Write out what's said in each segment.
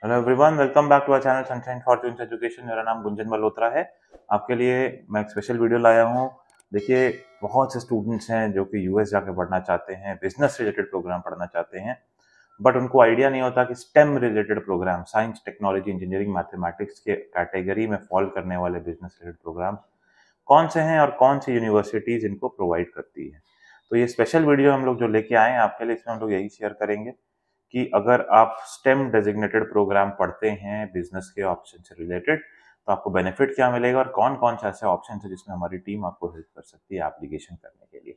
Hello everyone, welcome back to our channel sunshine fortunes education. मेरा नाम गुंजन मल्होत्रा है। आपके लिए मैं एक स्पेशल वीडियो लाया हूँ। देखिए, बहुत से स्टूडेंट्स हैं जो कि यूएस जाके पढ़ना चाहते हैं, बिजनेस रिलेटेड प्रोग्राम पढ़ना चाहते हैं, बट उनको आइडिया नहीं होता कि STEM related program, science, technology, engineering, mathematics के कैटेगरी में फॉल करने वाले बिजनेस रिलेटेड प्रोग्राम कौन से हैं और कौन सी यूनिवर्सिटीज इनको प्रोवाइड करती है। तो ये स्पेशल वीडियो हम लोग जो लेके आए हैं आपके लिए, इसमें हम लोग यही शेयर करेंगे कि अगर आप स्टेम डेजिग्नेटेड प्रोग्राम पढ़ते हैं बिजनेस के ऑप्शन से रिलेटेड, तो आपको बेनिफिट क्या मिलेगा और कौन कौन से ऐसे ऑप्शन है जिसमें हमारी टीम आपको हेल्प कर सकती है एप्लीकेशन करने के लिए।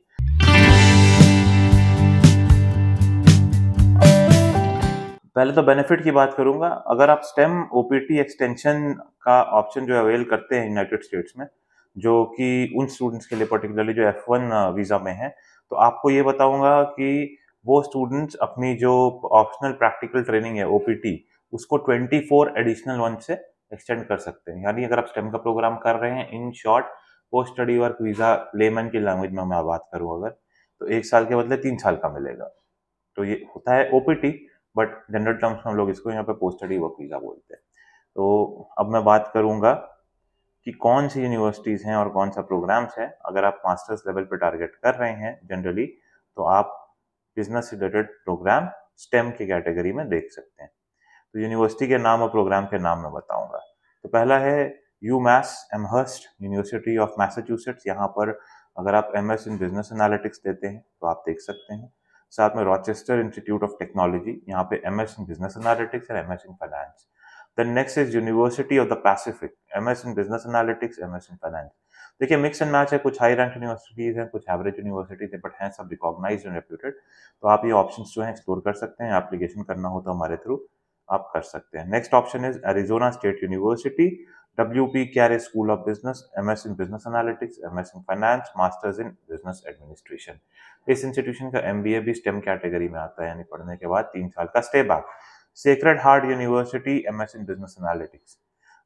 पहले तो बेनिफिट की बात करूंगा। अगर आप स्टेम ओपीटी एक्सटेंशन का ऑप्शन जो अवेल करते हैं यूनाइटेड स्टेट्स में, जो कि उन स्टूडेंट्स के लिए पर्टिकुलरली जो F1 वीजा में है, तो आपको ये बताऊंगा कि वो स्टूडेंट्स अपनी जो ऑप्शनल प्रैक्टिकल ट्रेनिंग है ओपीटी, उसको 24 एडिशनल वन से एक्सटेंड कर सकते हैं। यानी अगर आप स्टेम का प्रोग्राम कर रहे हैं, in short post study work visa lemon की लैंग्वेज में मैं बात करूं अगर, तो 1 साल के बदले 3 साल का मिलेगा। तो ये होता है ओपीटी, बट जनरल टर्म्स में हम लोग इसको यहाँ पे पोस्ट स्टडी वर्क वीजा बोलते हैं। तो अब मैं बात करूंगा कि कौन सी यूनिवर्सिटीज हैं और कौन सा प्रोग्राम्स है। अगर आप मास्टर्स लेवल पे टारगेट कर रहे हैं जनरली, तो आप बिजनेस रिलेटेड प्रोग्राम स्टेम की कैटेगरी में देख सकते हैं। तो यूनिवर्सिटी के नाम और प्रोग्राम के नाम मैं बताऊंगा। तो पहला है यूमैस एमहर्स्ट, यूनिवर्सिटी ऑफ मैसाचुसेट्स। यहाँ पर अगर आप एमएस इन बिजनेस एनालिटिक्स देते हैं तो आप देख सकते हैं। साथ में रॉचेस्टर इंस्टीट्यूट ऑफ टेक्नोलॉजी, यहाँ पे एमएस इन बिजनेस एनालिटिक्स और MS in finance. Then next is University of the Pacific, MS in business analytics, MS in finance. देखिए, मिक्स एंड मैच है, कुछ हाई रैंक यूनिवर्सिटीज हैं, कुछ average universities हैं, but हैं सब रिकॉग्नाइज्ड एंड रेप्यूटेड। तो आप ये ऑप्शंस जो हैं एक्सप्लोर कर सकते हैं। एप्लीकेशन करना हो तो हमारे थ्रू आप कर सकते हैं। Next option is Arizona state university, WP Carey school of business, MS in business analytics, MS in finance, masters in business administration. इस इंस्टीट्यूशन का एमबीए भी स्टेम कैटेगरी में आता है, यानी पढ़ने के बाद 3 साल का stay back. Sacred Heart University, MS in business analytics.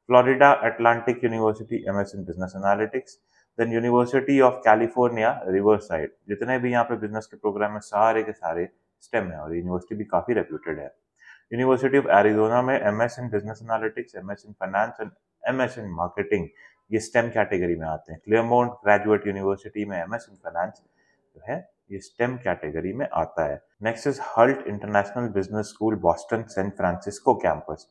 Florida Atlantic University, MS in business analytics. Then University of California Riverside. जितने भी यहाँ पे बिजनेस के प्रोग्राम है सारे के सारे स्टेम है, और यूनिवर्सिटी भी काफी रेप्यूटेड है। यूनिवर्सिटी ऑफ एरिजोना में MS in business analytics, MS in finance and MS in marketing, ये स्टेम कैटेगरी में आते हैं। क्लेयरमाउंट ग्रेजुएट यूनिवर्सिटी में एमएस इन फाइनेंस जो है ये स्टेम कैटेगरी में आता है। Next is Hult International Business School, Boston San Francisco campus.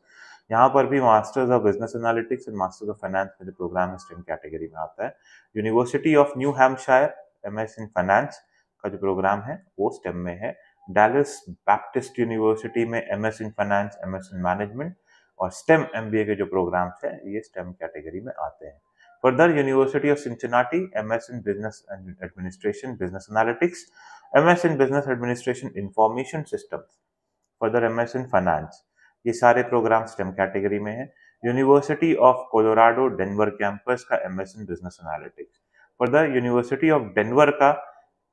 यहाँ पर भी masters of business analytics and masters of finance का जो प्रोग्राम है स्टेम कैटेगरी में आता है। University of new Hampshire, MS in finance का जो प्रोग्राम है वो स्टेम में है। डैलस बैप्टिस्ट यूनिवर्सिटी में MS in finance, MS in management और स्टेम एमबीए के जो प्रोग्राम्स हैं ये स्टेम कैटेगरी में आते हैं। Further University of Cincinnati, MS in business administration, business analytics, MS in business administration information systems, further MS in finance, ये सारे प्रोग्राम स्टेम कैटेगरी में है। University of Colorado Denver campus का MS in business analytics. Further University of Denver का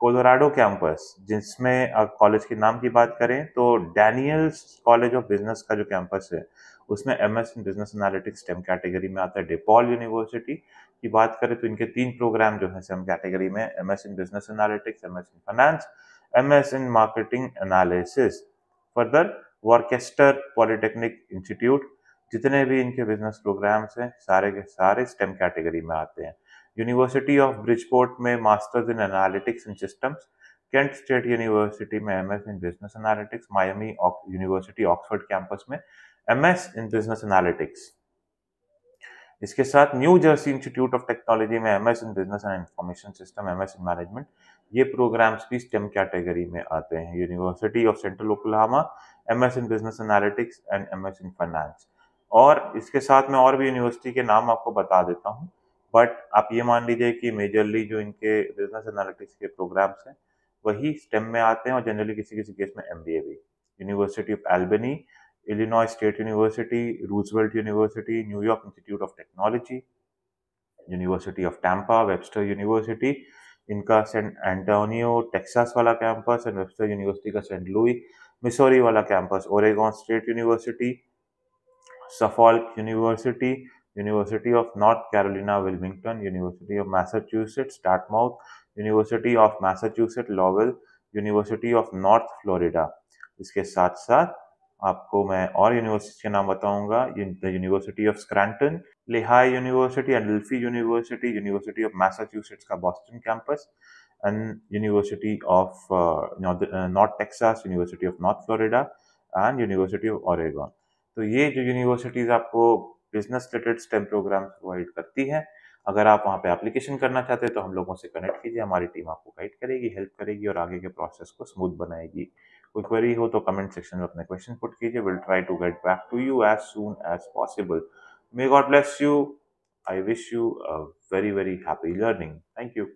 Colorado campus, जिसमें college के नाम की बात करें तो डैनियल्स कॉलेज ऑफ बिजनेस का जो कैंपस है उसमें MS in business analytics stem category में आता है। डेपॉल यूनिवर्सिटी की बात करें तो इनके 3 प्रोग्राम जो है स्टेम कैटेगरी में, MS in business analytics, MS in finance, MS in marketing analysis. Further Worcester Polytechnic Institute, जितने भी इनके बिजनेस प्रोग्राम्स हैं सारे के सारे स्टेम कैटेगरी में आते हैं। यूनिवर्सिटी ऑफ ब्रिजपोर्ट में masters in analytics and systems, Kent State University में MS in business analytics, Miami University Oxford campus में एमएस इन बिजनेस एनालिटिक्स। इसके साथ New Jersey Institute of Technology में MS in business and information system, MS in management, ये programs भी STEM category में आते हैं। University of Central Oklahoma, MS in business analytics and MS in finance. और इसके साथ मैं और भी यूनिवर्सिटी के नाम आपको बता देता हूँ, बट आप ये मान लीजिए कि मेजरली जो इनके बिजनेस एनालिटिक्स के प्रोग्राम्स हैं वही स्टेम में आते हैं, और जनरली किसी किसी केस में एमबीए भी। University of Albany, Illinois State University, Roosevelt University, New York Institute of Technology, University of Tampa, Webster University, इनका सेंट एंटोनियो टेक्सास वाला कैंपस, एंड वेबस्टर यूनिवर्सिटी का सेंट लुई मिसौरी वाला campus, Oregon State University, Suffolk University, University of North Carolina Wilmington, University of Massachusetts Dartmouth, University of Massachusetts Lowell, University of North Florida. इसके साथ साथ आपको मैं और university के नाम बताऊंगा, the University of Scranton, Lehigh University, Adelphi University, University of Massachusetts का Boston campus, and University of North Texas, University of North Florida and University of Oregon. तो ये जो यूनिवर्सिटीज आपको business related STEM program provide करती हैं, अगर आप वहाँ पे एप्लीकेशन करना चाहते हैं तो हम लोगों से कनेक्ट कीजिए, हमारी टीम आपको गाइड करेगी, हेल्प करेगी और आगे के प्रोसेस को स्मूथ बनाएगी। कोई क्वेरी हो तो कमेंट सेक्शन में अपने क्वेश्चन पुट कीजिए, will try to get back to you as soon as possible. May God bless you. I wish you a very, very happy learning. Thank you.